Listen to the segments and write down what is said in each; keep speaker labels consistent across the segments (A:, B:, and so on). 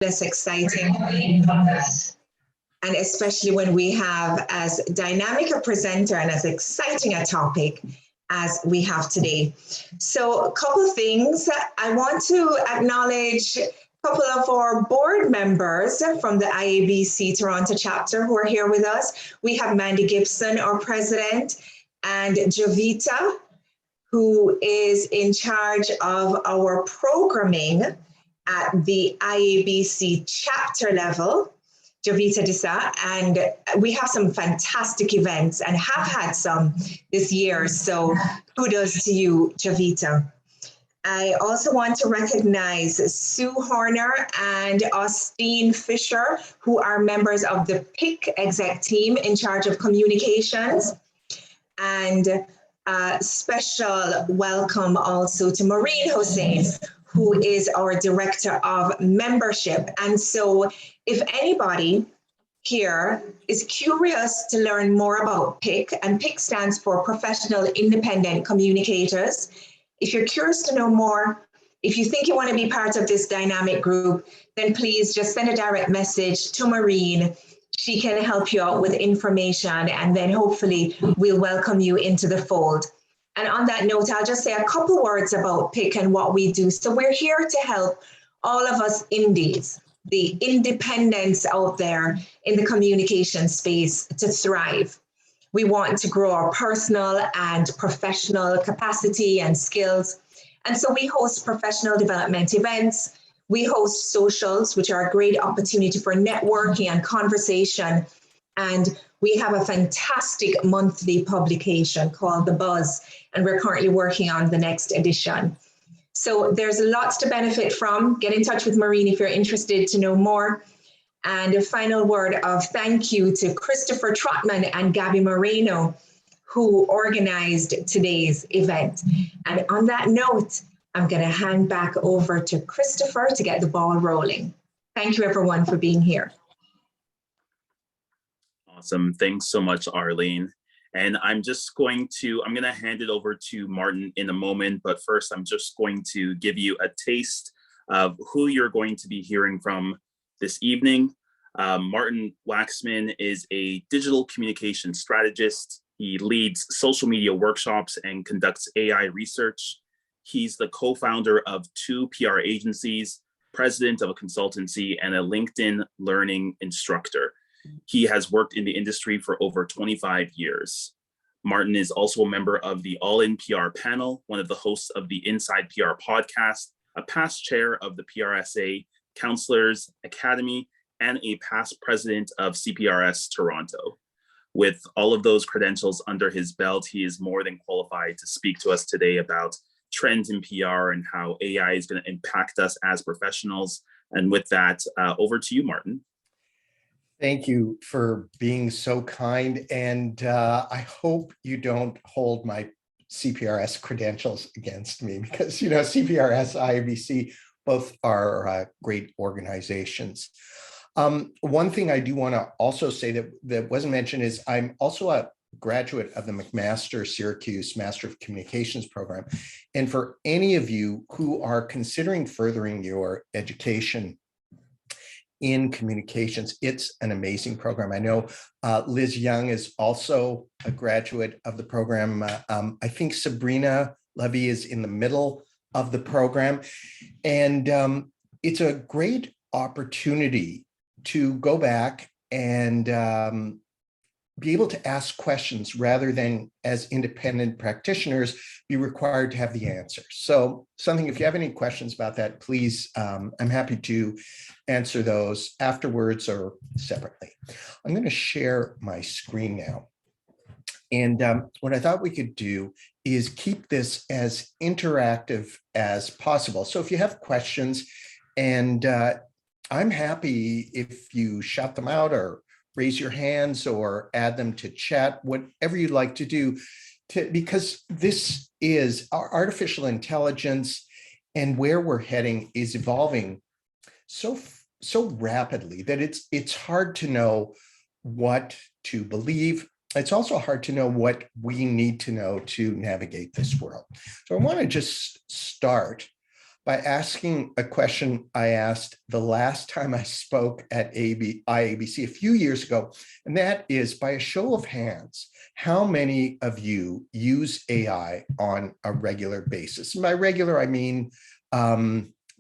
A: That's exciting. And especially when we have as dynamic a presenter and as exciting a topic as we have today. So a couple of things. I want to acknowledge a couple of our board members from the IABC Toronto chapter who are here with us. We have Mandy Gibson, our president, and Jovita, who is in charge of our programming at the IABC chapter level, Jovita Disa, and we have some fantastic events and have had some this year. So kudos to you, Jovita. I also want to recognize Sue Horner and Austin Fisher, who are members of the PIC exec team in charge of communications. And a special welcome also to Maureen Hossein, who is our Director of Membership. And so if anybody here is curious to learn more about PIC, and PIC stands for Professional Independent Communicators. If you're curious to know more, if you think you want to be part of this dynamic group, then please just send a direct message to Maureen. She can help you out with information, and then hopefully we'll welcome you into the fold. And on that note, I'll just say a couple words about PIC and what we do. So we're here to help all of us indies, the independents out there in the communication space, to thrive. We want to grow our personal and professional capacity and skills. And so we host professional development events. We host socials, which are a great opportunity for networking and conversation. And we have a fantastic monthly publication called The Buzz, and we're currently working on the next edition. So there's lots to benefit from. Get in touch with Maureen if you're interested to know more. And a final word of thank you to Christopher Trotman and Gabby Moreno, who organized today's event. And on that note, I'm going to hand back over to Christopher to get the ball rolling. Thank you, everyone, for being here.
B: Awesome. Thanks so much, Arlene. And I'm going to hand it over to Martin in a moment, but first I'm just going to give you a taste of who you're going to be hearing from this evening. Martin Waxman is a digital communication strategist. He leads social media workshops and conducts AI research. He's the co-founder of 2 PR agencies, president of a consultancy, and a LinkedIn learning instructor. He has worked in the industry for over 25 years. Martin is also a member of the All In PR panel, one of the hosts of the Inside PR podcast, a past chair of the PRSA Counselors Academy, and a past president of CPRS Toronto. With all of those credentials under his belt, he is more than qualified to speak to us today about trends in PR and how AI is going to impact us as professionals. And with that, over to you, Martin.
C: Thank you for being so kind. And I hope you don't hold my CPRS credentials against me, because, you know, CPRS, IABC, both are great organizations. One thing I do want to also say that wasn't mentioned is I'm also a graduate of the McMaster Syracuse Master of Communications program. And for any of you who are considering furthering your education in communications, it's an amazing program. I know Liz Young is also a graduate of the program. I think Sabrina Levy is in the middle of the program. And it's a great opportunity to go back and be able to ask questions rather than, as independent practitioners, be required to have the answers. So if you have any questions about that, please, I'm happy to answer those afterwards or separately. I'm going to share my screen now. And what I thought we could do is keep this as interactive as possible. So if you have questions, and I'm happy if you shout them out or raise your hands or add them to chat, whatever you'd like to do, because this is our artificial intelligence, and where we're heading is evolving so rapidly that it's hard to know what to believe. It's also hard to know what we need to know to navigate this world. So I want to just start by asking a question I asked the last time I spoke at IABC a few years ago, and that is, by a show of hands, how many of you use AI on a regular basis? And by regular, I mean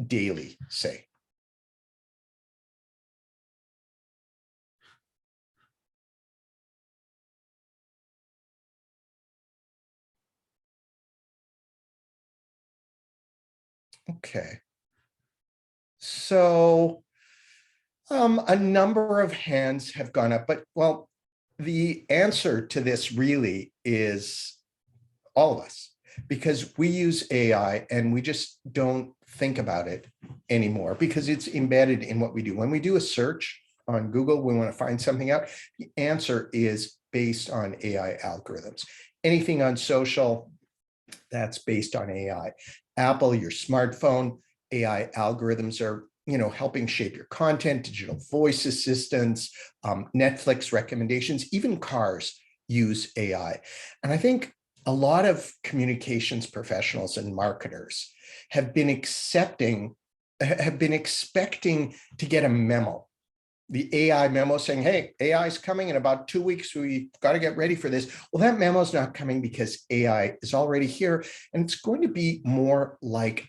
C: daily, say. Okay. So a number of hands have gone up, but well, the answer to this really is all of us, because we use AI and we just don't think about it anymore because it's embedded in what we do. When we do a search on Google, we want to find something out, the answer is based on AI algorithms. Anything on social, that's based on AI. Apple, your smartphone, AI algorithms are helping shape your content, digital voice assistants, Netflix recommendations, even cars use AI. And I think a lot of communications professionals and marketers have been expecting to get a memo, the AI memo saying, hey, AI is coming in about 2 weeks. We've got to get ready for this. Well, that memo is not coming because AI is already here. And it's going to be more like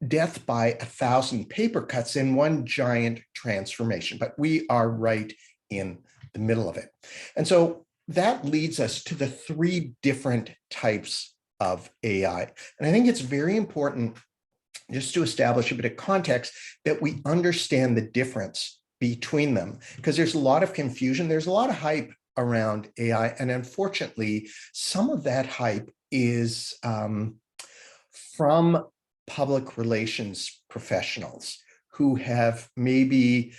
C: death by 1,000 paper cuts in one giant transformation. But we are right in the middle of it. And so that leads us to the 3 different types of AI. And I think it's very important just to establish a bit of context that we understand the difference between them, because there's a lot of confusion. There's a lot of hype around AI. And unfortunately, some of that hype is from public relations professionals who have maybe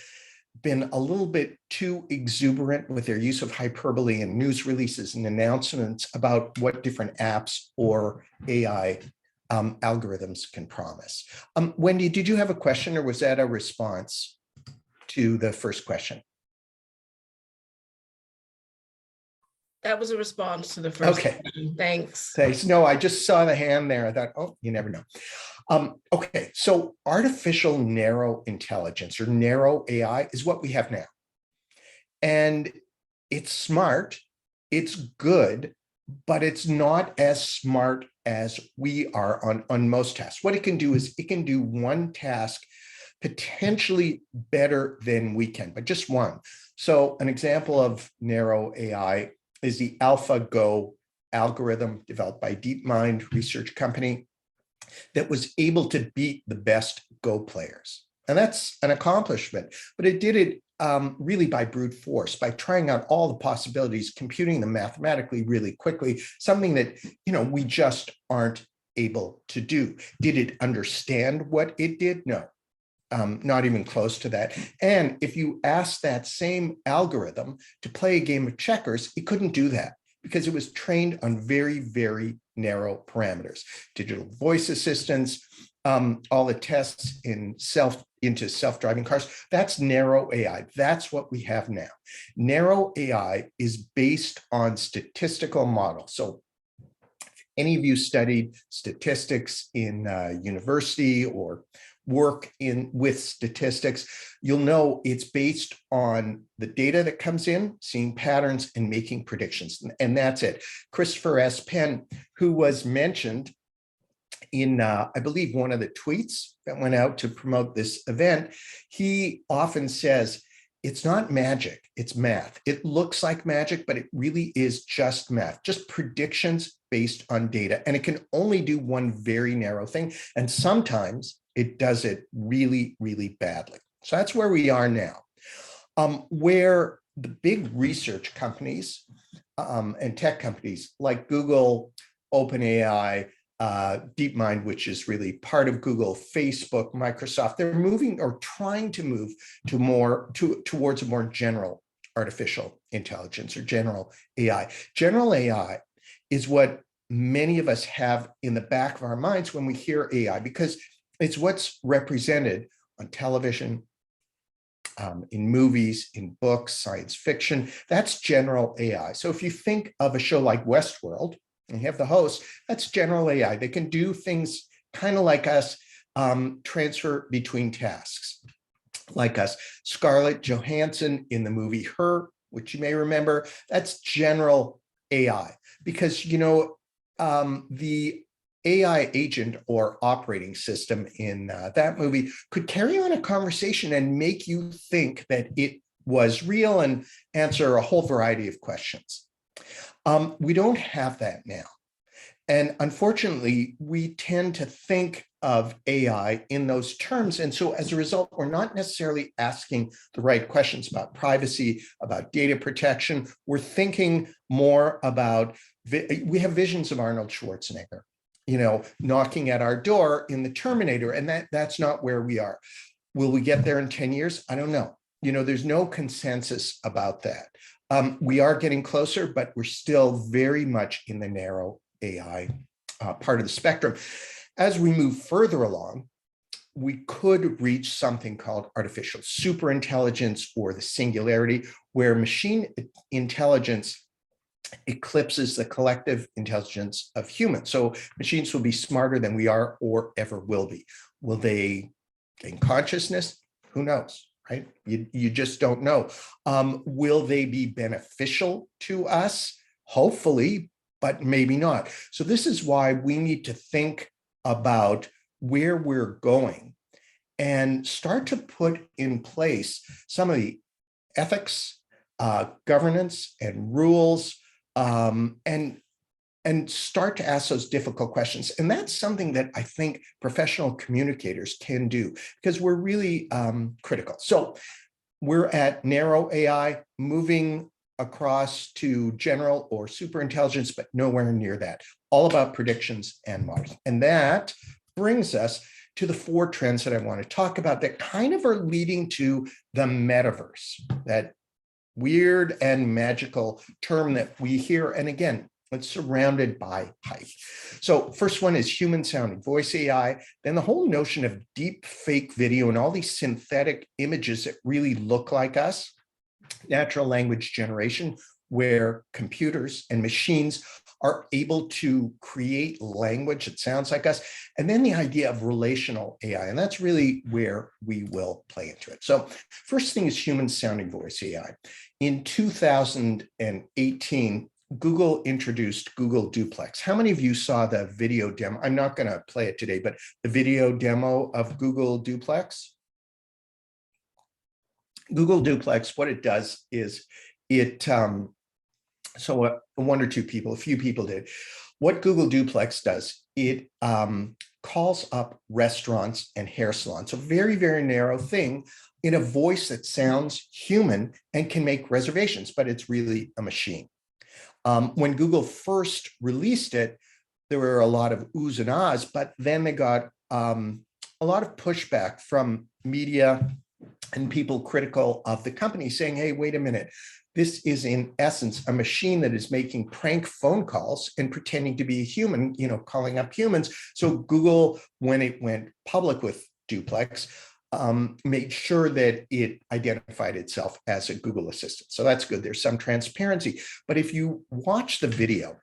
C: been a little bit too exuberant with their use of hyperbole and news releases and announcements about what different apps or AI algorithms can promise. Wendy, did you have a question, or was that a response to the first question?
D: That was a response to the first
C: Okay.
D: question. Thanks.
C: Thanks. No, I just saw the hand there. I thought, oh, you never know. Okay, so artificial narrow intelligence, or narrow AI, is what we have now. And it's smart, it's good, but it's not as smart as we are on most tasks. What it can do is it can do one task potentially better than we can, but just one. So an example of narrow AI is the AlphaGo algorithm developed by DeepMind research company that was able to beat the best Go players. And that's an accomplishment, but it did it really by brute force, by trying out all the possibilities, computing them mathematically really quickly, something that we just aren't able to do. Did it understand what it did? No. Not even close to that. And if you ask that same algorithm to play a game of checkers, it couldn't do that because it was trained on very, very narrow parameters. Digital voice assistants, all the tests into self-driving cars, that's narrow AI. That's what we have now. Narrow AI is based on statistical models. So if any of you studied statistics in university or work with statistics, you'll know it's based on the data that comes in, seeing patterns and making predictions. And that's it. Christopher S. Penn, who was mentioned in, I believe, one of the tweets that went out to promote this event, he often says, it's not magic, it's math. It looks like magic, but it really is just math, just predictions based on data. And it can only do one very narrow thing. And sometimes it does it really, really badly. So that's where we are now, where the big research companies and tech companies like Google, OpenAI, DeepMind, which is really part of Google, Facebook, Microsoft, they're moving or trying to move towards a more general artificial intelligence or general AI. General AI is what many of us have in the back of our minds when we hear AI, because it's what's represented on television, in movies, in books, science fiction. That's general AI. So if you think of a show like Westworld, and you have the host, that's general AI. They can do things kind of like us, transfer between tasks. Like us, Scarlett Johansson in the movie Her, which you may remember, that's general AI, because, the AI agent or operating system in that movie could carry on a conversation and make you think that it was real and answer a whole variety of questions. We don't have that now. And unfortunately, we tend to think of AI in those terms. And so as a result, we're not necessarily asking the right questions about privacy, about data protection. We're thinking more about, we have visions of Arnold Schwarzenegger, knocking at our door in the Terminator, and that's not where we are. Will we get there in 10 years? I don't know. There's no consensus about that. We are getting closer, but we're still very much in the narrow AI part of the spectrum. As we move further along, we could reach something called artificial superintelligence or the singularity, where machine intelligence eclipses the collective intelligence of humans. So machines will be smarter than we are or ever will be. Will they gain consciousness? Who knows, right? You just don't know. Will they be beneficial to us? Hopefully, but maybe not. So this is why we need to think about where we're going and start to put in place some of the ethics, governance and rules, and start to ask those difficult questions. And that's something that I think professional communicators can do, because we're really critical. So we're at narrow AI, moving across to general or super intelligence, but nowhere near that. All about predictions and models. And that brings us to the 4 trends that I want to talk about that kind of are leading to the metaverse, that weird and magical term that we hear. And again, it's surrounded by hype. So first one is human sounding voice AI, then the whole notion of deep fake video and all these synthetic images that really look like us, natural language generation, where computers and machines are able to create language that sounds like us, and then the idea of relational AI, and that's really where we will play into it. So first thing is human sounding voice AI. In 2018, Google introduced Google Duplex. How many of you saw the video demo? I'm not going to play it today, but the video demo of Google Duplex? Google Duplex, what it does is it, one or two people, a few people did. What Google Duplex does, it calls up restaurants and hair salons, a very, very narrow thing, in a voice that sounds human and can make reservations, but it's really a machine. When Google first released it, there were a lot of oohs and ahs, but then they got a lot of pushback from media and people critical of the company saying, hey, wait a minute, this is in essence a machine that is making prank phone calls and pretending to be a human, calling up humans. So Google, when it went public with Duplex, made sure that it identified itself as a Google Assistant. So that's good. There's some transparency. But if you watch the video,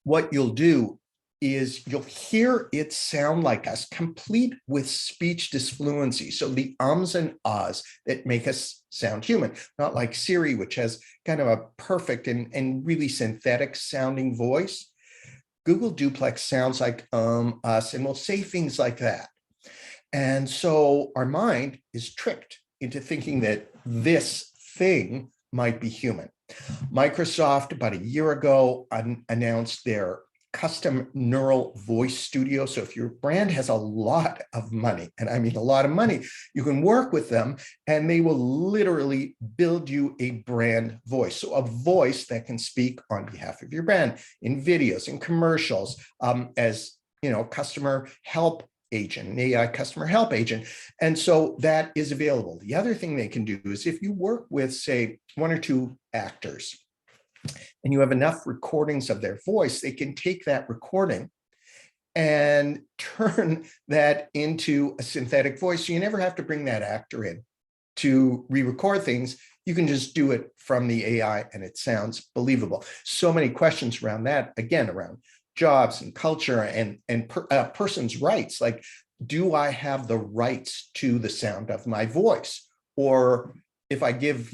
C: what you'll do is you'll hear it sound like us, complete with speech disfluency. So the ums and ahs that make us sound human, not like Siri, which has kind of a perfect and really synthetic sounding voice. Google Duplex sounds like us, and will say things like that. And so our mind is tricked into thinking that this thing might be human. Microsoft, about a year ago, announced their custom neural voice studio. So if your brand has a lot of money, and I mean a lot of money, you can work with them and they will literally build you a brand voice. So a voice that can speak on behalf of your brand in videos, in commercials, as customer help agent, an AI customer help agent. And so that is available. The other thing they can do is if you work with, say, 1 or 2 actors and you have enough recordings of their voice, they can take that recording and turn that into a synthetic voice. So you never have to bring that actor in to re-record things. You can just do it from the AI and it sounds believable. So many questions around that, again, around jobs and culture and person's rights. Like, do I have the rights to the sound of my voice? Or if I give,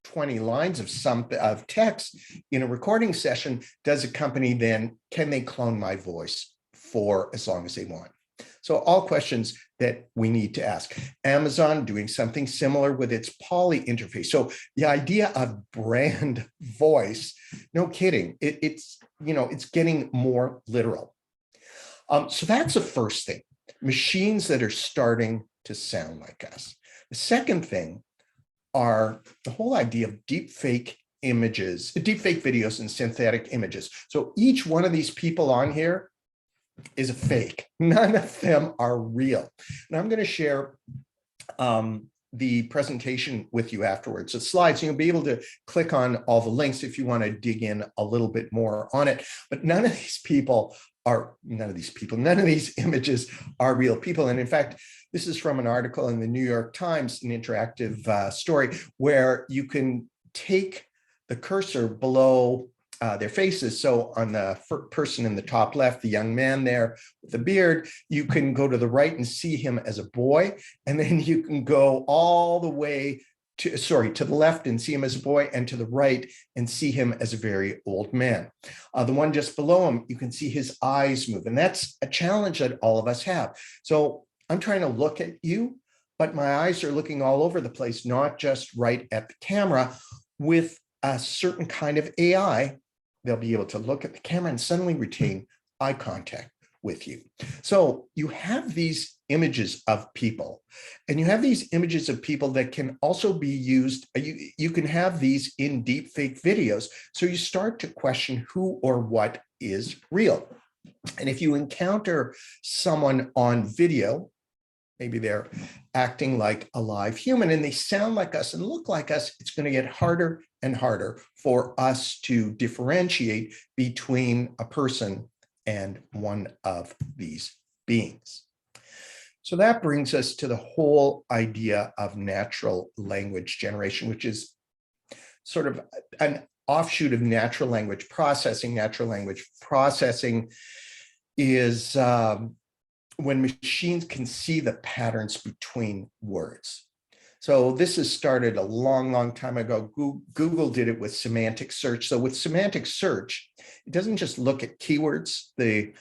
C: 20 lines of text in a recording session, does a company then, can they clone my voice for as long as they want? So all questions that we need to ask. Amazon doing something similar with its Poly interface. So the idea of brand voice, no kidding, it's getting more literal. So that's the first thing, machines that are starting to sound like us. The second thing are the whole idea of deep fake images, deep fake videos and synthetic images. So each one of these people on here is a fake. None of them are real. And I'm going to share the presentation with you afterwards. The slides, you'll be able to click on all the links if you want to dig in a little bit more on it. But none of these images are real people. And in fact, this is from an article in the New York Times, an interactive story, where you can take the cursor below their faces. So on the person in the top left, the young man there with the beard, you can go to the right and see him as a boy. And then you can go all the way to the left and see him as a boy, and to the right and see him as a very old man. The one just below him, you can see his eyes move. And that's a challenge that all of us have. So I'm trying to look at you, but my eyes are looking all over the place, not just right at the camera. With a certain kind of AI, they'll be able to look at the camera and suddenly retain eye contact with you. So you have these images of people, and you have these images of people that can also be used. You can have these in deep fake videos. So you start to question who or what is real. And if you encounter someone on video, maybe they're acting like a live human and they sound like us and look like us, it's going to get harder and harder for us to differentiate between a person and one of these beings. So that brings us to the whole idea of natural language generation, which is sort of an offshoot of natural language processing. Natural language processing is when machines can see the patterns between words. So this has started a long, long time ago. Google did it with semantic search. So with semantic search, it doesn't just look at keywords, the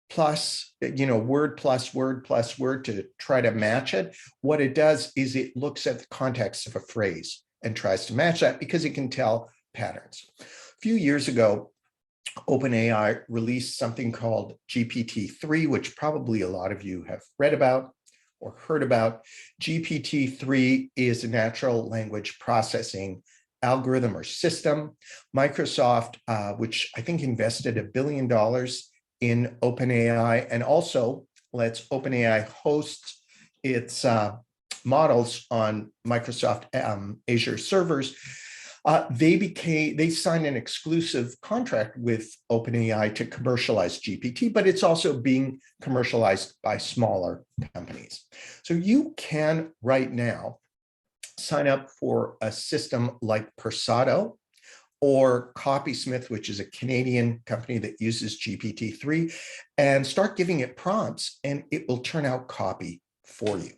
C: plus, word plus word plus word to try to match it. What it does is it looks at the context of a phrase and tries to match that because it can tell patterns. A few years ago, OpenAI released something called GPT-3, which probably a lot of you have read about or heard about. GPT-3 is a natural language processing algorithm or system. Microsoft, which I think invested $1 billion in OpenAI, and also lets OpenAI host its models on Microsoft Azure servers. They signed an exclusive contract with OpenAI to commercialize GPT, but it's also being commercialized by smaller companies. So you can right now sign up for a system like Persado or Copysmith, which is a Canadian company that uses GPT-3, and start giving it prompts, and it will turn out copy for you.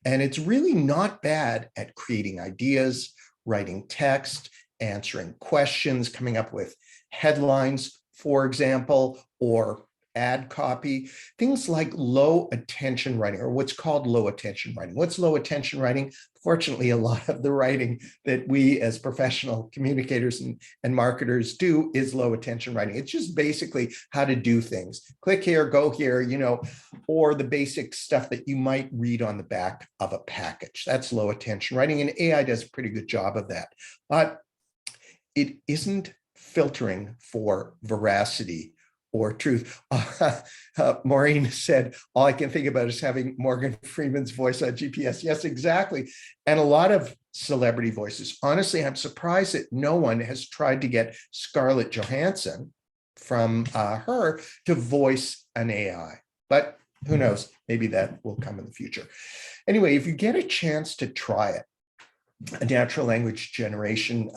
C: And it's really not bad at creating ideas, writing text, answering questions, coming up with headlines, for example, or ad copy, things like low attention writing, or what's called low attention writing. What's low attention writing? Fortunately, a lot of the writing that we as professional communicators and marketers do is low attention writing. It's just basically how to do things. Click here, go here, or the basic stuff that you might read on the back of a package. That's low attention writing, and AI does a pretty good job of that. But it isn't filtering for veracity or truth. Maureen said, all I can think about is having Morgan Freeman's voice on GPS. Yes, exactly. And a lot of celebrity voices. Honestly, I'm surprised that no one has tried to get Scarlett Johansson from her to voice an AI. But who knows, maybe that will come in the future. Anyway, if you get a chance to try it, a natural language generation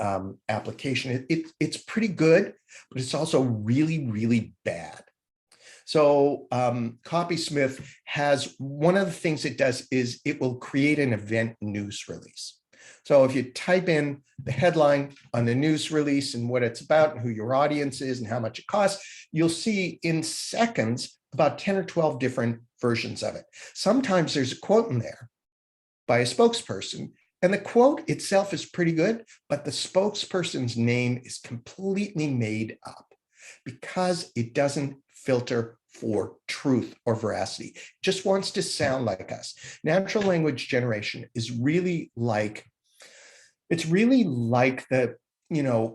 C: application, it's pretty good, but it's also really, really bad. So Copysmith has, one of the things it does is it will create an event news release. So if you type in the headline on the news release and what it's about and who your audience is and how much it costs, you'll see in seconds about 10 or 12 different versions of it. Sometimes there's a quote in there by a spokesperson, and the quote itself is pretty good, but the spokesperson's name is completely made up because it doesn't filter for truth or veracity. It just wants to sound like us. Natural language generation is really like, it's really like the,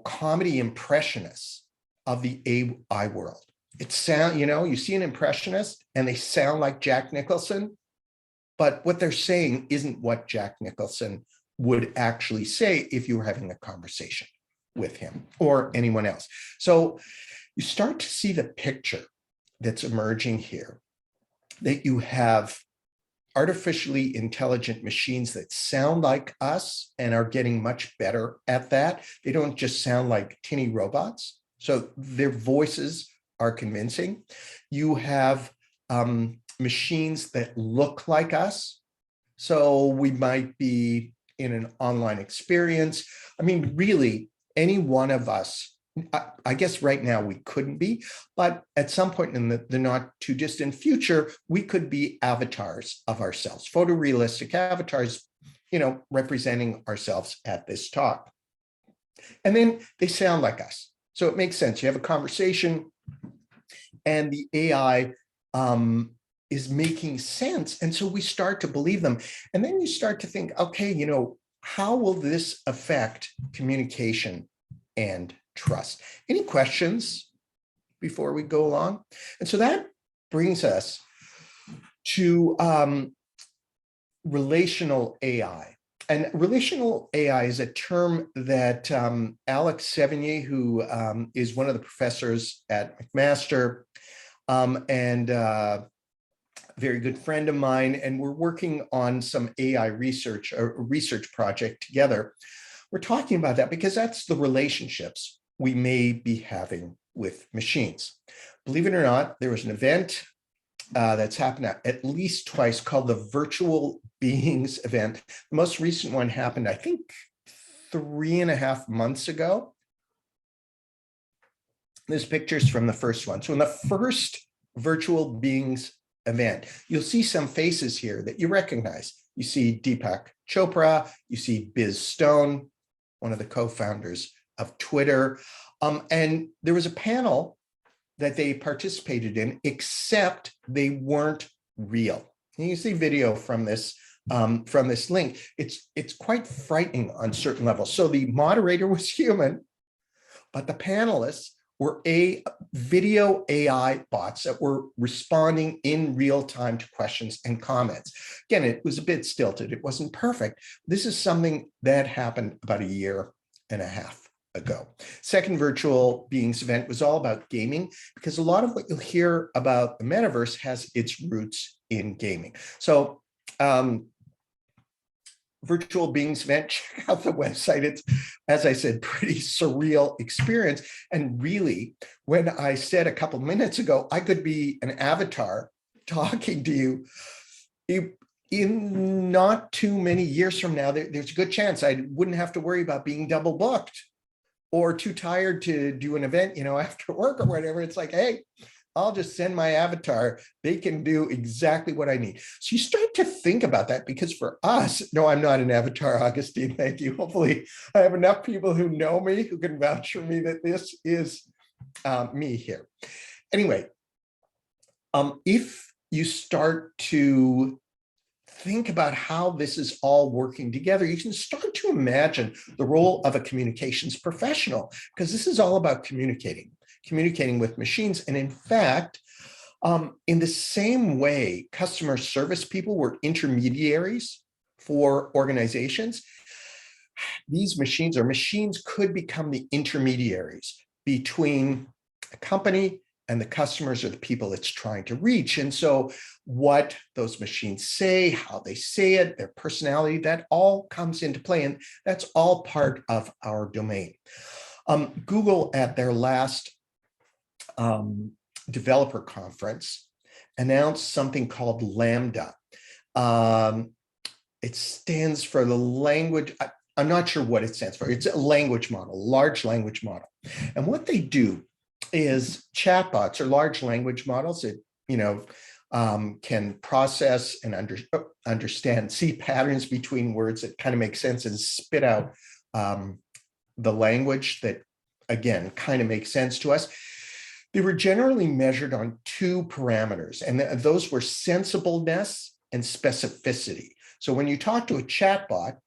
C: comedy impressionists of the AI world. It sound, you see an impressionist and they sound like Jack Nicholson, but what they're saying isn't what Jack Nicholson would actually say if you were having a conversation with him or anyone else. So you start to see the picture that's emerging here, that you have artificially intelligent machines that sound like us and are getting much better at that. They don't just sound like tinny robots. So their voices are convincing. You have machines that look like us. So we might be in an online experience. I mean, really, any one of us, I guess right now we couldn't be, but at some point in the not too distant future, we could be avatars of ourselves, photorealistic avatars, representing ourselves at this talk. And then they sound like us. So it makes sense. You have a conversation and the AI is making sense. And so we start to believe them. And then you start to think, okay, how will this affect communication and trust? Any questions before we go along? And so that brings us to relational AI. And relational AI is a term that Alex Sevigny, who is one of the professors at McMaster, and a very good friend of mine, and we're working on some AI research, a research project together. We're talking about that because that's the relationships we may be having with machines. Believe it or not, there was an event that's happened at least twice called the Virtual Beings event. The most recent one happened, I think, 3.5 months ago. This picture's from the first one. So in the first Virtual Beings event, you'll see some faces here that you recognize. You see Deepak Chopra, you see Biz Stone, one of the co-founders of Twitter. And there was a panel that they participated in, except they weren't real. And you see video from this link. It's quite frightening on certain levels. So the moderator was human, but the panelists were video AI bots that were responding in real time to questions and comments. Again, it was a bit stilted. It wasn't perfect. This is something that happened about 1.5 years ago. Second Virtual Beings event was all about gaming, because a lot of what you'll hear about the metaverse has its roots in gaming. So Virtual Beings event, check out the website. It's, as I said, pretty surreal experience. And really, when I said a couple minutes ago, I could be an avatar talking to you, in not too many years from now, there's a good chance I wouldn't have to worry about being double booked or too tired to do an event, after work or whatever. It's like, hey, I'll just send my avatar. They can do exactly what I need. So you start to think about that, because for us, no, I'm not an avatar, Augustine, thank you. Hopefully I have enough people who know me, who can vouch for me that this is me here. Anyway, if you start to think about how this is all working together, you can start to imagine the role of a communications professional, because this is all about communicating with machines. And in fact, in the same way customer service people were intermediaries for organizations, these machines could become the intermediaries between a company and the customers or the people it's trying to reach. And so what those machines say, how they say it, their personality, that all comes into play. And that's all part of our domain. Google, at their last developer conference announced something called Lambda. It stands for the language. I'm not sure what it stands for. It's a language model, large language model. And what they do is chatbots or large language models that, can process and understand, see patterns between words that kind of make sense and spit out the language that, again, kind of makes sense to us. They were generally measured on two parameters, and those were sensibleness and specificity. So when you talk to a chatbot,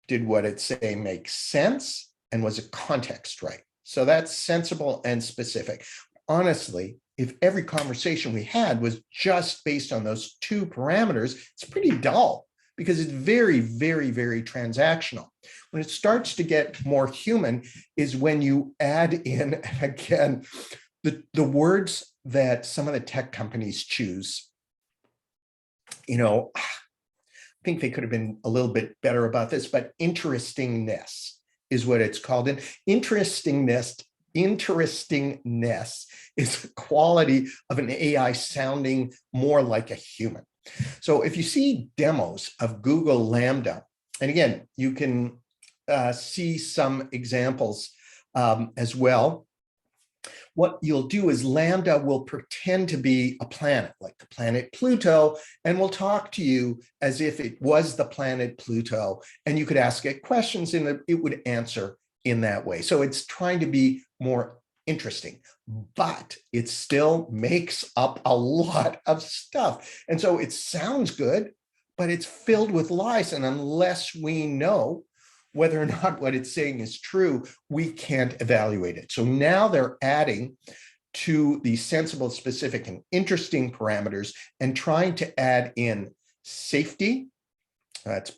C: did what it say make sense, and was the context right? So that's sensible and specific. Honestly, if every conversation we had was just based on those two parameters, it's pretty dull because it's very, very, very transactional. When it starts to get more human is when you add in, again, the words that some of the tech companies choose. I think they could have been a little bit better about this, but interestingness is what it's called. And interestingness is the quality of an AI sounding more like a human. So if you see demos of Google Lambda, and again, you can see some examples as well. What you'll do is Lambda will pretend to be a planet, like the planet Pluto, and will talk to you as if it was the planet Pluto, and you could ask it questions and it would answer in that way. So it's trying to be more interesting, but it still makes up a lot of stuff. And so it sounds good, but it's filled with lies. And unless we know whether or not what it's saying is true, we can't evaluate it. So now they're adding to the sensible, specific, and interesting parameters and trying to add in safety, that's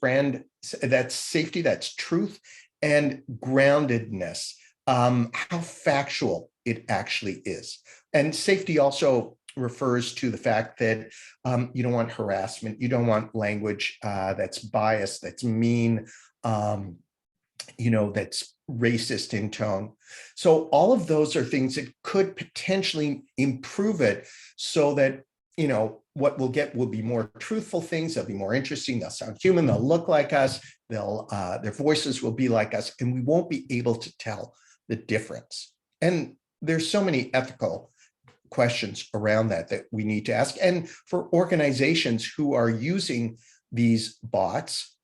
C: safety, that's truth, and groundedness, how factual it actually is. And safety also refers to the fact that you don't want harassment, you don't want language that's biased, that's mean, that's racist in tone. So all of those are things that could potentially improve it so that, what we'll get will be more truthful things. They'll be more interesting. They'll sound human. They'll look like us. Their voices will be like us, and we won't be able to tell the difference. And there's so many ethical questions around that we need to ask. And for organizations who are using these bots,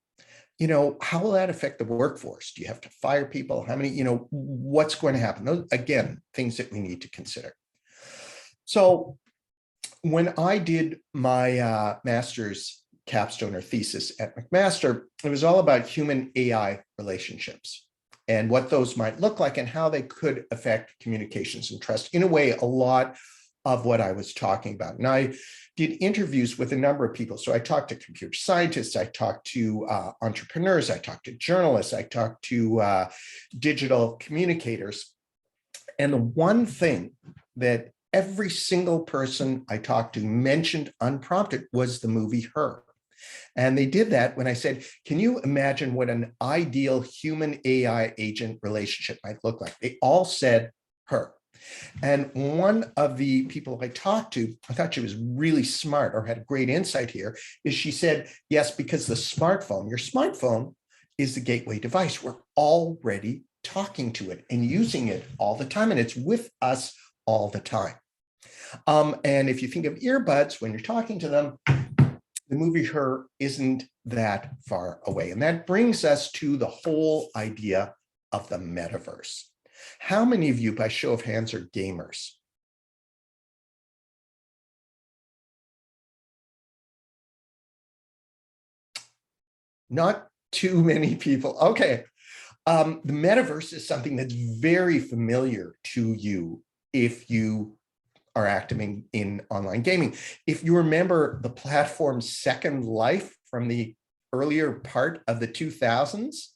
C: how will that affect the workforce? Do you have to fire people? How many, what's going to happen? Those, again, things that we need to consider. So when I did my master's capstone or thesis at McMaster, it was all about human AI relationships and what those might look like and how they could affect communications and trust. In a way, a lot of what I was talking about. And I did interviews with a number of people. So I talked to computer scientists, I talked to entrepreneurs, I talked to journalists, I talked to digital communicators. And the one thing that every single person I talked to mentioned unprompted was the movie Her. And they did that when I said, can you imagine what an ideal human AI agent relationship might look like? They all said Her. And one of the people I talked to, I thought she was really smart or had a great insight here, is she said, yes, because your smartphone is the gateway device. We're already talking to it and using it all the time, and it's with us all the time. And if you think of earbuds, when you're talking to them, the movie Her isn't that far away. And that brings us to the whole idea of the metaverse. How many of you, by show of hands, are gamers? Not too many people. Okay. The metaverse is something that's very familiar to you if you are active in online gaming. If you remember the platform Second Life from the earlier part of the 2000s,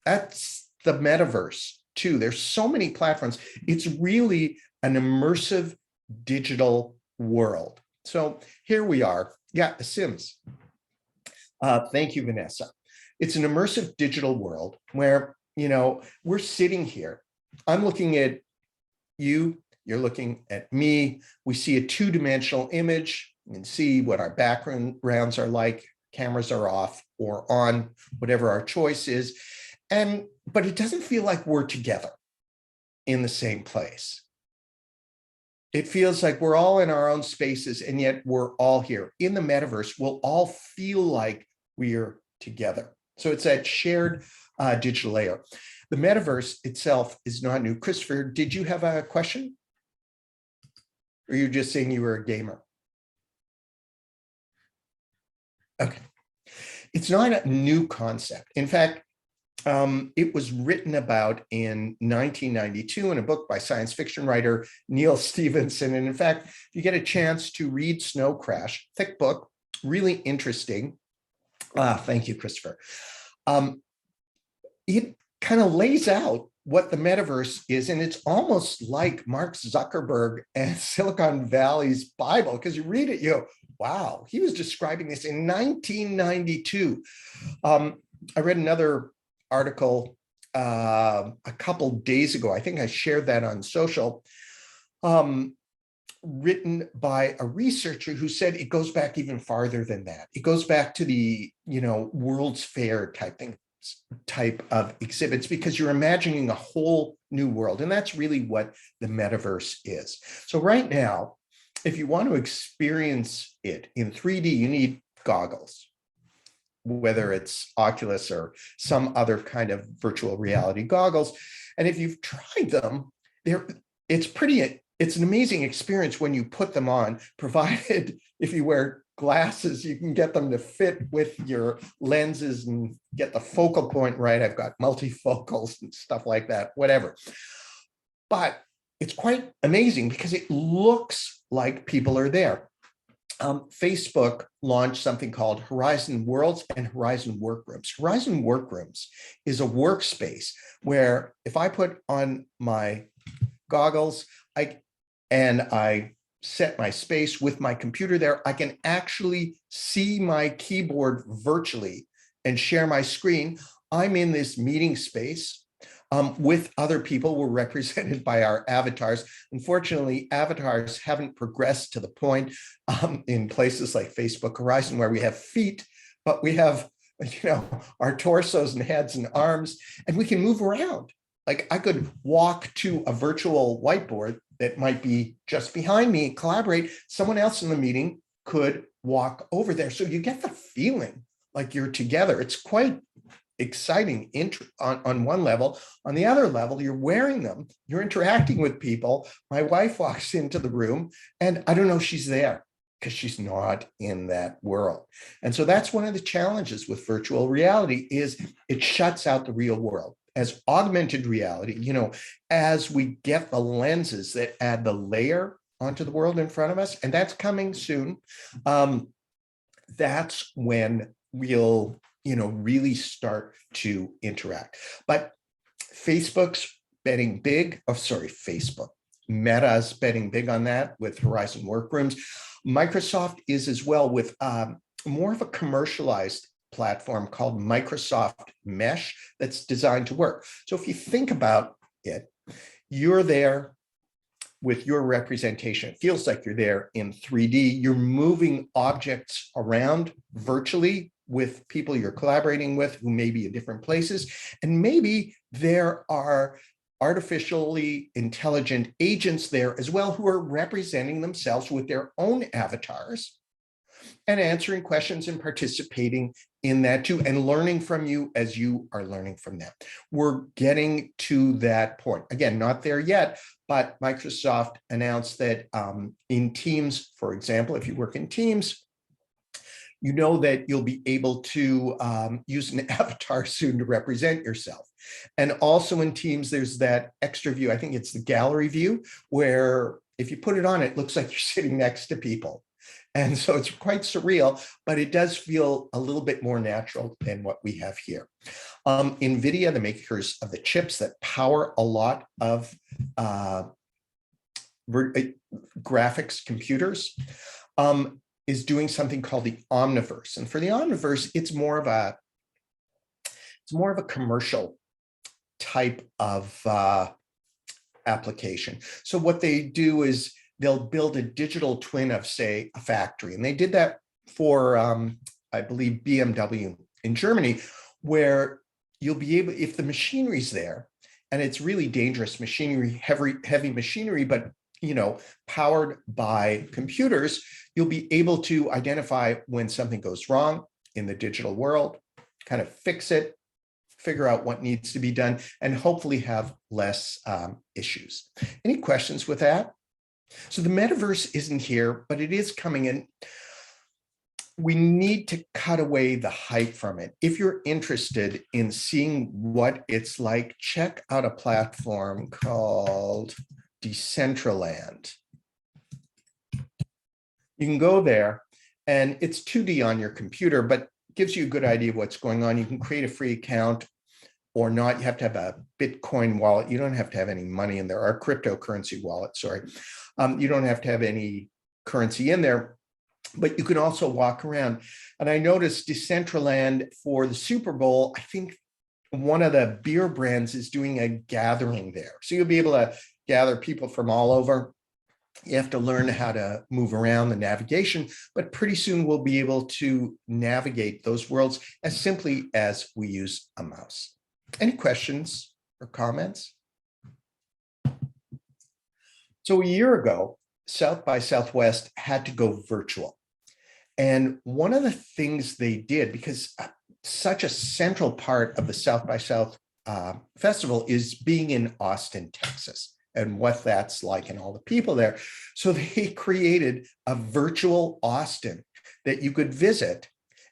C: that's the metaverse too. There's so many platforms. It's really an immersive digital world. So here we are. Yeah, The Sims. Thank you, Vanessa. It's an immersive digital world where, we're sitting here. I'm looking at you you're looking at me. We see a two-dimensional image. You can see what our backgrounds are like. Cameras are off or on, whatever our choice is. But it doesn't feel like we're together in the same place. It feels like we're all in our own spaces, and yet we're all here. In the metaverse, we'll all feel like we're together. So it's that shared digital layer. The metaverse itself is not new. Christopher, did you have a question? Or you're just saying you were a gamer? Okay. It's not a new concept. In fact, it was written about in 1992 in a book by science fiction writer Neil Stephenson. And in fact, if you get a chance to read Snow Crash, thick book, really interesting. Thank you, Christopher. It kind of lays out what the metaverse is, and it's almost like Mark Zuckerberg and Silicon Valley's Bible, because you read it, you go, wow, he was describing this in 1992. I read another article a couple days ago. I think I shared that on social, written by a researcher who said it goes back even farther than that. It goes back to the, World's Fair type of exhibits, because you're imagining a whole new world. And that's really what the metaverse is. So right now, if you want to experience it in 3D, you need goggles, whether it's Oculus or some other kind of virtual reality goggles. And if you've tried them, it's an amazing experience when you put them on, provided if you wear glasses, you can get them to fit with your lenses and get the focal point right. I've got multifocals and stuff like that, whatever. But it's quite amazing because it looks like people are there. Facebook launched something called Horizon Worlds and Horizon Workrooms. Horizon Workrooms is a workspace where if I put on my goggles, I set my space with my computer there, I can actually see my keyboard virtually and share my screen. I'm in this meeting space with other people. We're represented by our avatars. Unfortunately, avatars haven't progressed to the point in places like Facebook Horizon where we have feet, but we have, our torsos and heads and arms, and we can move around. Like I could walk to a virtual whiteboard that might be just behind me, collaborate. Someone else in the meeting could walk over there. So you get the feeling like you're together. It's quite exciting on one level. On the other level, you're wearing them, you're interacting with people. My wife walks into the room and I don't know she's there because she's not in that world. And so that's one of the challenges with virtual reality is it shuts out the real world. As augmented reality, as we get the lenses that add the layer onto the world in front of us, and that's coming soon, that's when we'll, really start to interact. But Facebook's betting big, Meta's betting big on that with Horizon Workrooms. Microsoft is as well with more of a commercialized platform called Microsoft Mesh that's designed to work. So if you think about it, you're there with your representation. It feels like you're there in 3D. You're moving objects around virtually with people you're collaborating with who may be in different places. And maybe there are artificially intelligent agents there as well who are representing themselves with their own avatars and answering questions and participating in that too, and learning from you as you are learning from them. We're getting to that point. Again, not there yet, but Microsoft announced that in Teams, for example, if you work in Teams, you know that you'll be able to use an avatar soon to represent yourself. And also in Teams, there's that extra view, I think it's the gallery view, where if you put it on, it looks like you're sitting next to people. And so it's quite surreal, but it does feel a little bit more natural than what we have here. NVIDIA, the makers of the chips that power a lot of graphics computers, is doing something called the Omniverse. And for the Omniverse, it's more of a commercial type of application. So what they do is they'll build a digital twin of, say, a factory. And they did that for, I believe, BMW in Germany, where you'll be able, if the machinery's there, and it's really dangerous machinery, heavy machinery, but powered by computers, you'll be able to identify when something goes wrong in the digital world, kind of fix it, figure out what needs to be done, and hopefully have less issues. Any questions with that? So the metaverse isn't here, but it is coming in. We need to cut away the hype from it. If you're interested in seeing what it's like, check out a platform called Decentraland. You can go there and it's 2D on your computer, but gives you a good idea of what's going on. You can create a free account or not. You have to have a Bitcoin wallet. You don't have to have any money in there, or cryptocurrency wallet, sorry. You don't have to have any currency in there, but you can also walk around. And I noticed Decentraland for the Super Bowl, I think one of the beer brands is doing a gathering there. So you'll be able to gather people from all over. You have to learn how to move around the navigation, but pretty soon we'll be able to navigate those worlds as simply as we use a mouse. Any questions or comments? So a year ago, South by Southwest had to go virtual. And one of the things they did, because such a central part of the South by South festival is being in Austin, Texas, and what that's like and all the people there. So they created a virtual Austin that you could visit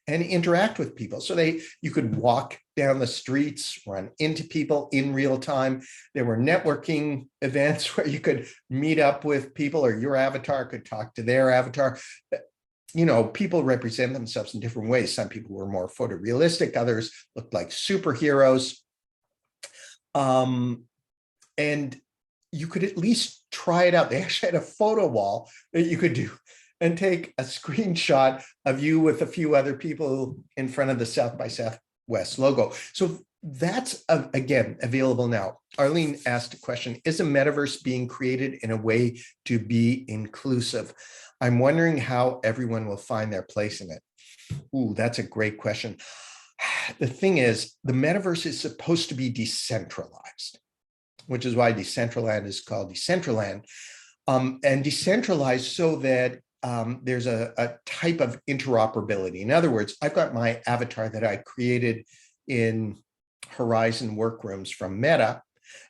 C: and interact with people. So you could walk down the streets, run into people in real time. There were networking events where you could meet up with people, or your avatar could talk to their avatar. People represent themselves in different ways. Some people were more photorealistic, others looked like superheroes. And you could at least try it out. They actually had a photo wall that you could do and take a screenshot of you with a few other people in front of the South by Southwest logo. So that's, again, available now. Arlene asked a question, is a metaverse being created in a way to be inclusive? I'm wondering how everyone will find their place in it. Ooh, that's a great question. The thing is, the metaverse is supposed to be decentralized, which is why Decentraland is called Decentraland, and decentralized so that there's a type of interoperability. In other words, I've got my avatar that I created in Horizon Workrooms from Meta,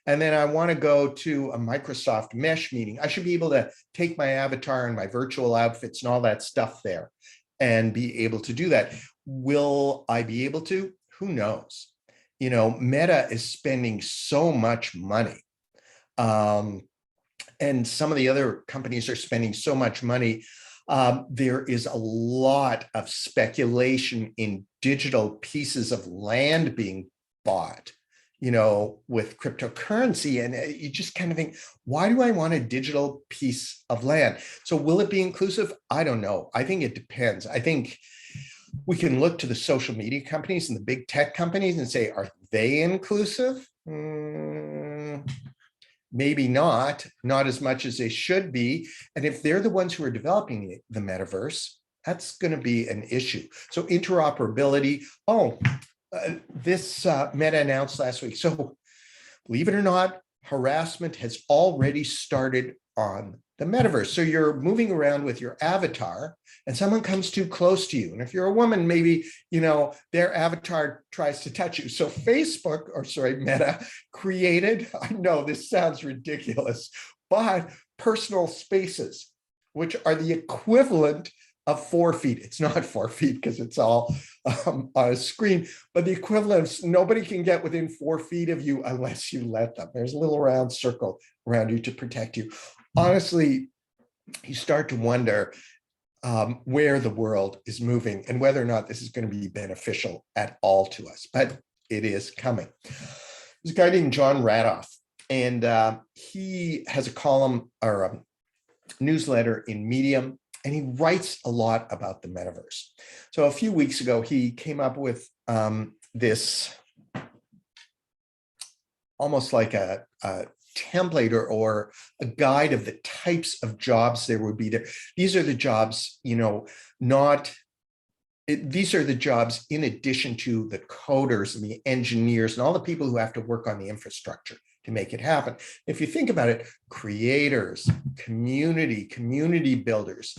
C: and then I want to go to a Microsoft Mesh meeting. I should be able to take my avatar and my virtual outfits and all that stuff there and be able to do that. Will I be able to? Who knows? Meta is spending so much money. And some of the other companies are spending so much money. There is a lot of speculation in digital pieces of land being bought, with cryptocurrency. And you just kind of think, why do I want a digital piece of land? So will it be inclusive? I don't know. I think it depends. I think we can look to the social media companies and the big tech companies and say, are they inclusive? Maybe not as much as they should be. And if they're the ones who are developing the metaverse, that's going to be an issue. So interoperability, this Meta announced last week. So believe it or not, harassment has already started on the metaverse. So you're moving around with your avatar and someone comes too close to you. And if you're a woman, maybe, their avatar tries to touch you. So Meta created, I know this sounds ridiculous, but personal spaces, which are the equivalent of 4 feet. It's not 4 feet because it's all on a screen, but the equivalent of nobody can get within 4 feet of you unless you let them. There's a little round circle around you to protect you. Honestly, you start to wonder where the world is moving and whether or not this is going to be beneficial at all to us, but it is coming. There's a guy named John Radoff, and he has a column or a newsletter in Medium, and he writes a lot about the metaverse. So a few weeks ago, he came up with this almost like a template or a guide of the types of jobs there would be there. These are the jobs, you know, these are the jobs in addition to the coders and the engineers and all the people who have to work on the infrastructure to make it happen. If you think about it, creators, community builders,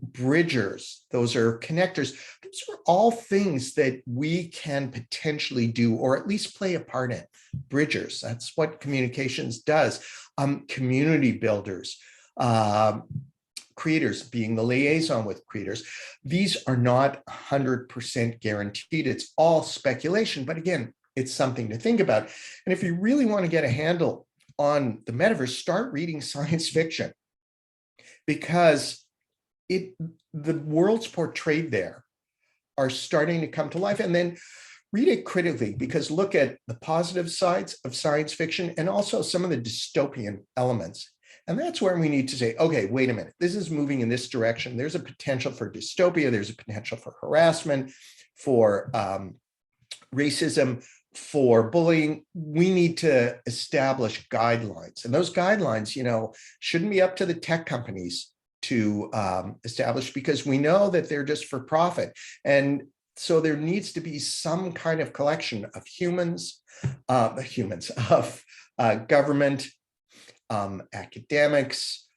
C: bridgers, those are connectors. Those are all things that we can potentially do, or at least play a part in. Bridgers, that's what communications does. Community builders, creators, being the liaison with creators. These are not 100% guaranteed. It's all speculation, but again, it's something to think about. And if you really want to get a handle on the metaverse, start reading science fiction, because the worlds portrayed there are starting to come to life. And then read it critically, because look at the positive sides of science fiction and also some of the dystopian elements. And that's where we need to say, okay, wait a minute, this is moving in this direction. There's a potential for dystopia. There's a potential for harassment, for racism, for bullying. We need to establish guidelines. And those guidelines, you know, shouldn't be up to the tech companies to establish, because we know that they're just for profit. And so there needs to be some kind of collection of government, academics,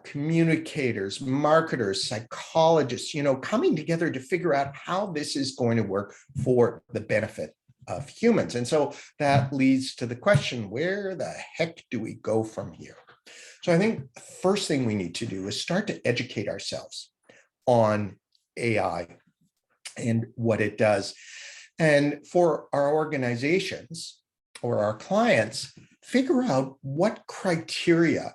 C: communicators, marketers, psychologists, you know, coming together to figure out how this is going to work for the benefit of humans. And so that leads to the question, where the heck do we go from here? So I think the first thing we need to do is start to educate ourselves on AI and what it does. And for our organizations or our clients, figure out what criteria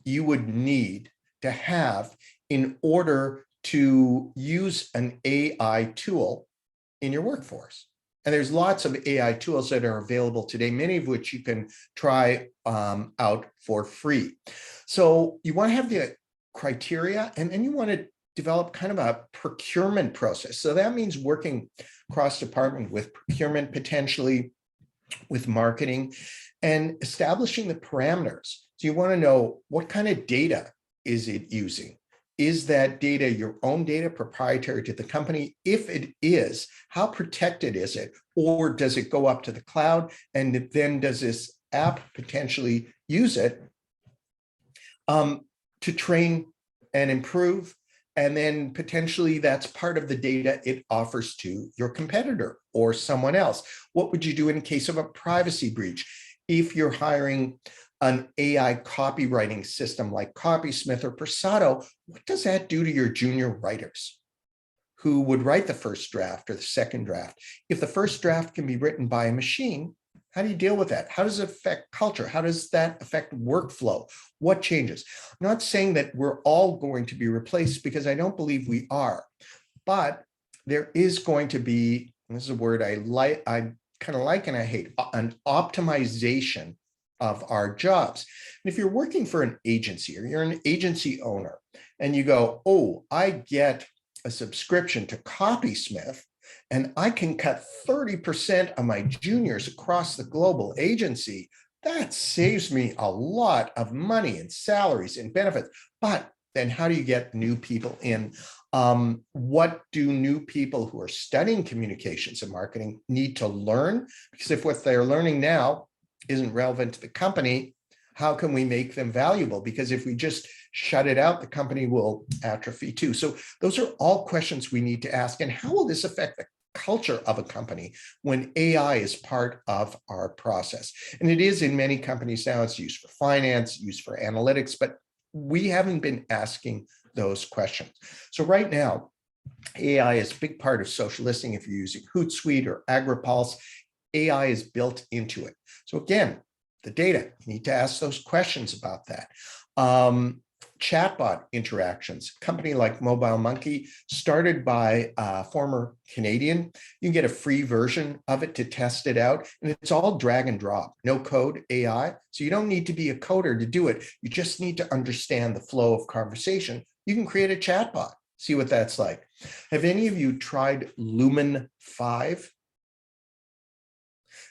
C: you would need to have in order to use an AI tool in your workforce. And there's lots of AI tools that are available today, many of which you can try out for free. So you want to have the criteria, and then you want to develop kind of a procurement process. So that means working cross-department with procurement, potentially with marketing, and establishing the parameters. So you want to know, what kind of data is it using? Is that data your own data, proprietary to the company? If it is, how protected is it? Or does it go up to the cloud? And then does this app potentially use it to train and improve? And then potentially that's part of the data it offers to your competitor or someone else. What would you do in case of a privacy breach? If you're hiring an AI copywriting system like Copysmith or Persado, what does that do to your junior writers who would write the first draft or the second draft? If the first draft can be written by a machine, how do you deal with that? How does it affect culture? How does that affect workflow? What changes? I'm not saying that we're all going to be replaced, because I don't believe we are, but there is going to be, and this is a word I kind of like and I hate, an optimization of our jobs. And if you're working for an agency, or you're an agency owner, and you go, oh, I get a subscription to Copysmith, and I can cut 30% of my juniors across the global agency, that saves me a lot of money and salaries and benefits. But then how do you get new people in? What do new people who are studying communications and marketing need to learn? Because if what they're learning now isn't relevant to the company, how can we make them valuable? Because if we just shut it out, the company will atrophy too. So those are all questions we need to ask. And how will this affect the culture of a company when AI is part of our process? And it is in many companies now. It's used for finance, used for analytics, but we haven't been asking those questions. So right now, AI is a big part of social listening. If you're using Hootsuite or AgriPulse, AI is built into it. So again, the data, you need to ask those questions about that. Chatbot interactions, a company like Mobile Monkey, started by a former Canadian. You can get a free version of it to test it out. And it's all drag and drop, no code AI. So you don't need to be a coder to do it. You just need to understand the flow of conversation. You can create a chatbot, see what that's like. Have any of you tried Lumen 5?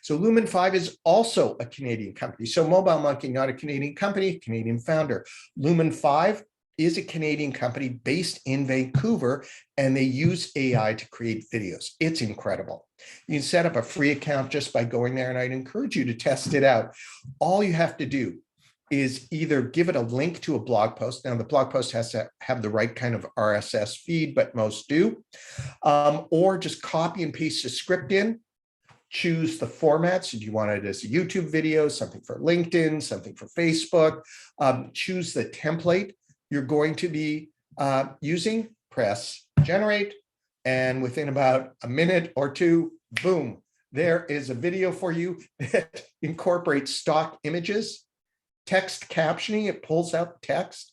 C: So Lumen 5 is also a Canadian company. So Mobile Monkey, not a Canadian company, Canadian founder. Lumen 5 is a Canadian company based in Vancouver, and they use AI to create videos. It's incredible. You can set up a free account just by going there, and I'd encourage you to test it out. All you have to do is either give it a link to a blog post. Now, the blog post has to have the right kind of RSS feed, but most do. Or just copy and paste a script in, choose the formats. Do you want it as a YouTube video, something for LinkedIn, something for Facebook? Choose the template you're going to be using, press generate, and within about a minute or two, boom, there is a video for you that incorporates stock images, text captioning, it pulls out text,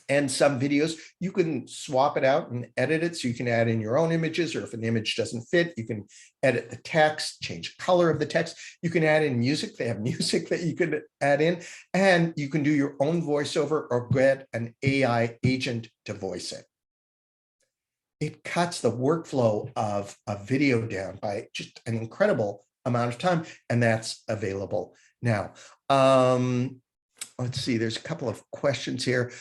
C: and some videos. You can swap it out and edit it, so you can add in your own images, or if an image doesn't fit, you can edit the text, change the color of the text. You can add in music. They have music that you could add in, and you can do your own voiceover or get an AI agent to voice it. It cuts the workflow of a video down by just an incredible amount of time, and that's available now. Let's see, there's a couple of questions here.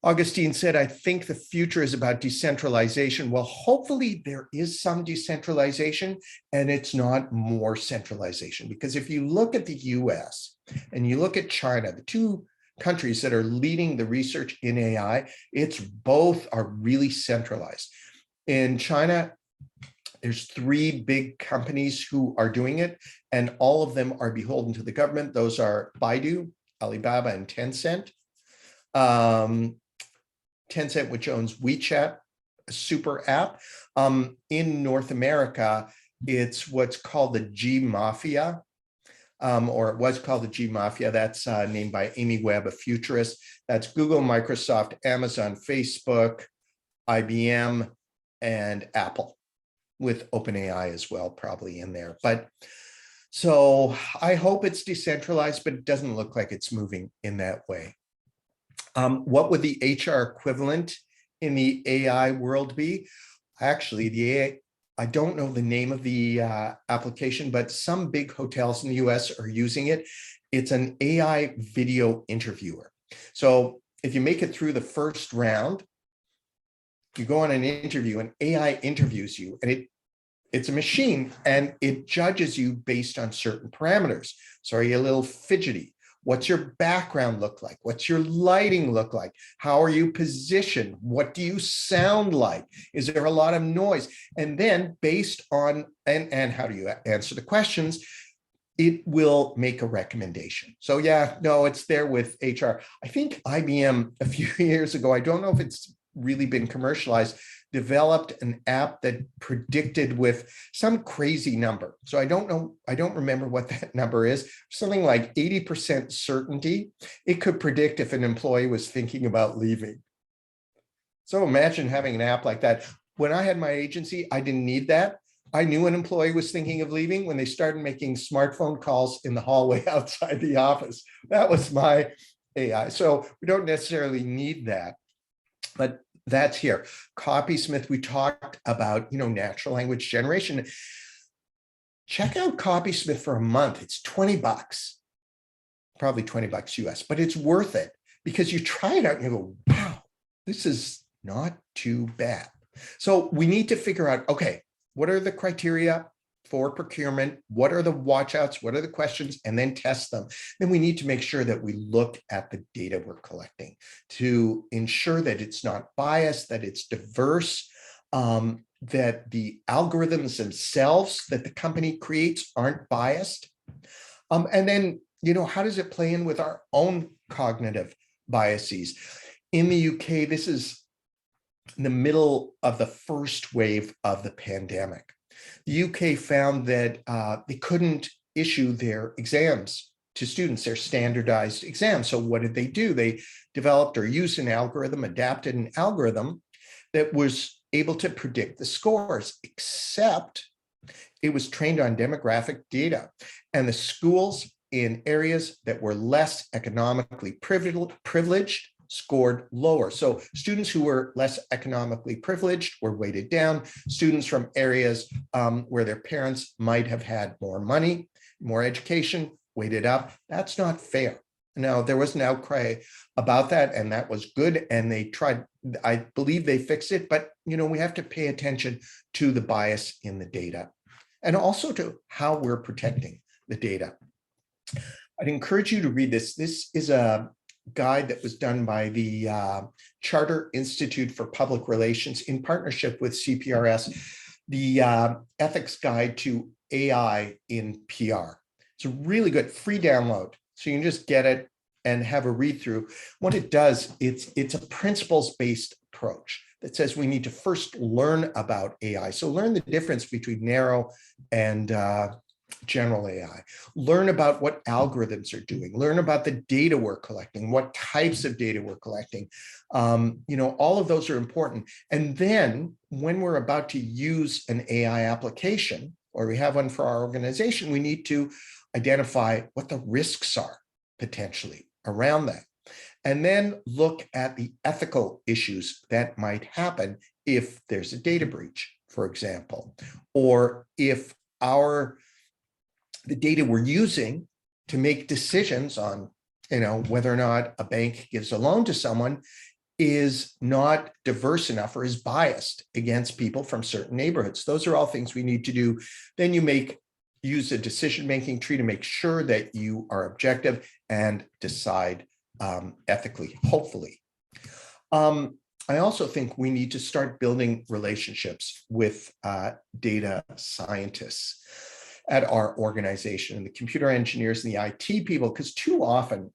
C: Augustine said, I think the future is about decentralization. Well, hopefully there is some decentralization, and it's not more centralization. Because if you look at the US and you look at China, the two countries that are leading the research in AI, it's both are really centralized. In China, there's 3 big companies who are doing it, and all of them are beholden to the government. Those are Baidu, Alibaba, and Tencent. Tencent, which owns WeChat, a super app. In North America, it's what's called the G Mafia, or it was called the G Mafia. That's named by Amy Webb, a futurist. That's Google, Microsoft, Amazon, Facebook, IBM, and Apple, with OpenAI as well, probably in there. But so I hope it's decentralized, but it doesn't look like it's moving in that way. What would the HR equivalent in the AI world be? Actually, the AI, I don't know the name of the application, but some big hotels in the US are using it. It's an AI video interviewer. So if you make it through the first round, you go on an interview, and AI interviews you, and it's a machine, and it judges you based on certain parameters. So are you a little fidgety? What's your background look like? What's your lighting look like? How are you positioned? What do you sound like? Is there a lot of noise? And then based on, and how do you answer the questions, it will make a recommendation. So yeah, no, it's there with HR. I think IBM a few years ago, I don't know if it's really been commercialized, developed an app that predicted with some crazy number. So I don't know, I don't remember what that number is, something like 80% certainty. It could predict if an employee was thinking about leaving. So imagine having an app like that. When I had my agency, I didn't need that. I knew an employee was thinking of leaving when they started making smartphone calls in the hallway outside the office. That was my AI. So we don't necessarily need that, but that's here. Copysmith, we talked about, natural language generation. Check out Copysmith for a month. It's $20, probably $20 US, but it's worth it because you try it out and you go, wow, this is not too bad. So we need to figure out, okay, what are the criteria for procurement? What are the watchouts? What are the questions? And then test them. Then we need to make sure that we look at the data we're collecting to ensure that it's not biased, that it's diverse, that the algorithms themselves that the company creates aren't biased. And then, how does it play in with our own cognitive biases? In the UK, this is in the middle of the first wave of the pandemic. The UK found that they couldn't issue their exams to students, their standardized exams. So what did they do? They developed or used an algorithm, adapted an algorithm that was able to predict the scores, except it was trained on demographic data. And the schools in areas that were less economically privileged scored lower. So students who were less economically privileged were weighted down. Students from areas where their parents might have had more money, more education, weighted up. That's not fair. Now, there was an outcry about that, and that was good. And they tried, I believe they fixed it, but we have to pay attention to the bias in the data and also to how we're protecting the data. I'd encourage you to read this. This is a guide that was done by the Charter Institute for Public Relations in partnership with CPRS, the ethics guide to AI in PR. It's a really good free download. So you can just get it and have a read through. What it does, it's a principles-based approach that says we need to first learn about AI. So learn the difference between narrow and general AI. Learn about what algorithms are doing. Learn about the data we're collecting, what types of data we're collecting. All of those are important. And then when we're about to use an AI application, or we have one for our organization, we need to identify what the risks are potentially around that. And then look at the ethical issues that might happen if there's a data breach, for example, or if the data we're using to make decisions on, whether or not a bank gives a loan to someone is not diverse enough or is biased against people from certain neighborhoods. Those are all things we need to do. Then you use a decision-making tree to make sure that you are objective and decide ethically, hopefully. I also think we need to start building relationships with data scientists at our organization, and the computer engineers and the IT people, because too often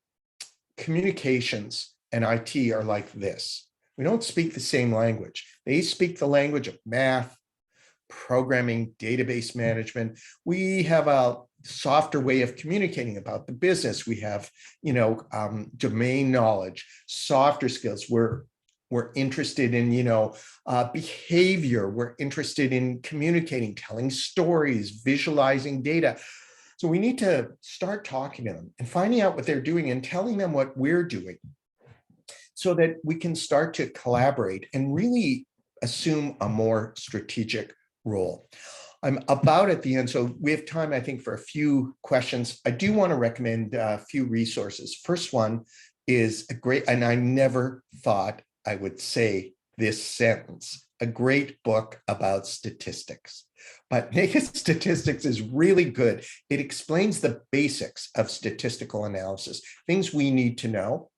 C: communications and IT are like this. We don't speak the same language. They speak the language of math, programming, database management. We have a softer way of communicating about the business. We have, domain knowledge, softer skills. We're interested in, behavior. We're interested in communicating, telling stories, visualizing data. So we need to start talking to them and finding out what they're doing and telling them what we're doing so that we can start to collaborate and really assume a more strategic role. I'm about at the end, so we have time, I think, for a few questions. I do want to recommend a few resources. First one is a great, and I never thought I would say this sentence, a great book about statistics. But Naked Statistics is really good. It explains the basics of statistical analysis, things we need to know,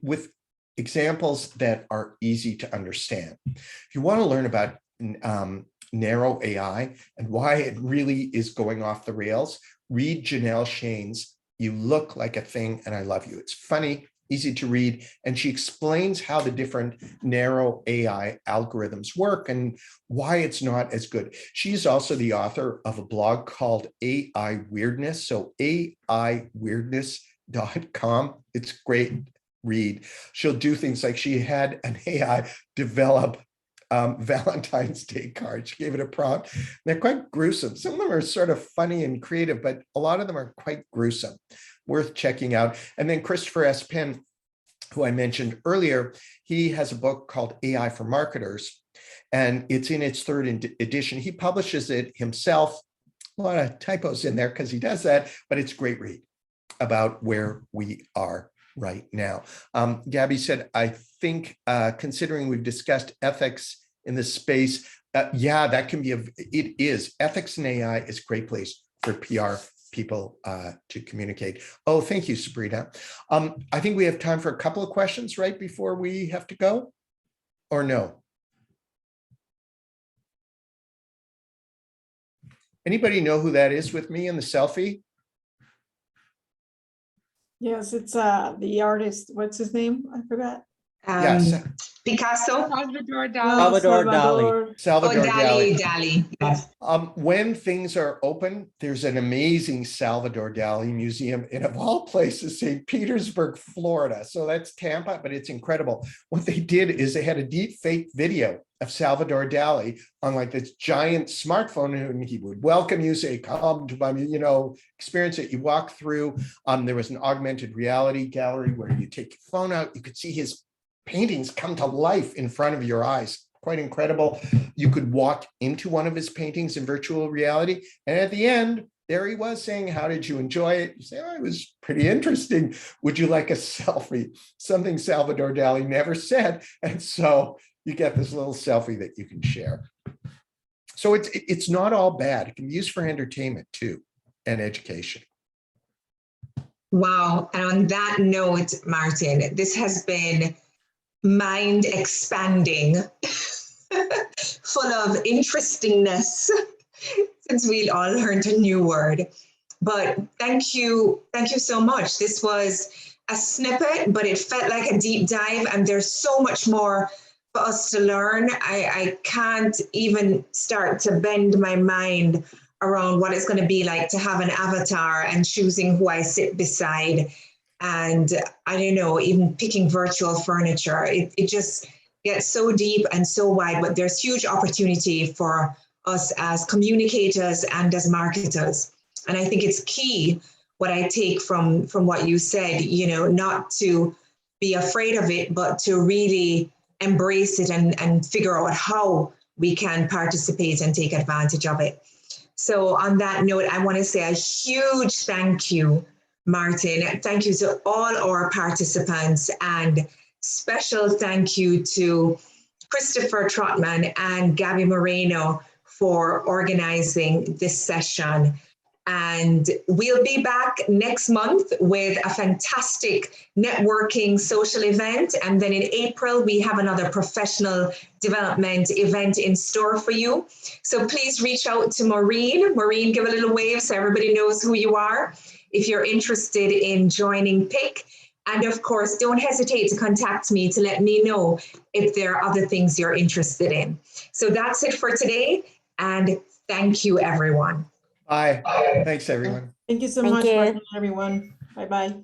C: with examples that are easy to understand. If you want to learn about narrow AI and why it really is going off the rails, read Janelle Shane's You Look Like a Thing and I Love You. It's funny, easy to read, and she explains how the different narrow AI algorithms work and why it's not as good. She's also the author of a blog called AI Weirdness, so AIweirdness.com. It's great read. She'll do things like she had an AI develop Valentine's Day cards. She gave it a prompt. They're quite gruesome. Some of them are sort of funny and creative, but a lot of them are quite gruesome, worth checking out. And then Christopher S. Penn, who I mentioned earlier, he has a book called AI for Marketers, and it's in its third edition. He publishes it himself. A lot of typos in there because he does that, but it's a great read about where we are right now. Gabby said, I think considering we've discussed ethics in this space, yeah, that can be, it is. Ethics in AI is a great place for PR people to communicate. Oh, thank you, Sabrina. I think we have time for a couple of questions right before we have to go, or no? Anybody know who that is with me in the selfie?
E: Yes, it's the artist. What's his name? I forgot.
C: Yes,
A: Picasso.
E: Salvador Dali.
F: Salvador Dali.
A: Oh,
C: Salvador Dali.
A: Dali. Yes.
C: When things are open, there's an amazing Salvador Dali museum in, of all places, St. Petersburg, Florida. So that's Tampa, but it's incredible. What they did is they had a deep fake video of Salvador Dali on like this giant smartphone, and he would welcome you, say, come to my, experience it. You walk through, there was an augmented reality gallery where you take your phone out, you could see his paintings come to life in front of your eyes. Quite incredible. You could walk into one of his paintings in virtual reality. And at the end, there he was saying, how did you enjoy it? You say, oh, it was pretty interesting. Would you like a selfie? Something Salvador Dali never said. And so you get this little selfie that you can share. So it's not all bad. It can be used for entertainment too, and education.
A: Wow. And on that note, Martin, this has been mind expanding, full of interestingness, since we all learned a new word. But thank you so much. This was a snippet, but it felt like a deep dive, and there's so much more for us to learn. I can't even start to bend my mind around what it's going to be like to have an avatar and choosing who I sit beside. And I don't know, even picking virtual furniture, it just gets so deep and so wide, but there's huge opportunity for us as communicators and as marketers. And I think it's key, what I take from what you said, not to be afraid of it, but to really embrace it and figure out how we can participate and take advantage of it. So on that note, I want to say a huge thank you, Martin. Thank you to all our participants, and special thank you to Christopher Trotman and Gabby Moreno for organizing this session. And we'll be back next month with a fantastic networking social event. And then in April, we have another professional development event in store for you. So please reach out to Maureen. Maureen, give a little wave so everybody knows who you are if you're interested in joining PIC. And of course, don't hesitate to contact me to let me know if there are other things you're interested in. So that's it for today. And thank you, everyone.
C: Bye. Thanks, everyone.
D: Thank you so
G: Thank
D: much,
G: you.
D: everyone. Bye-bye.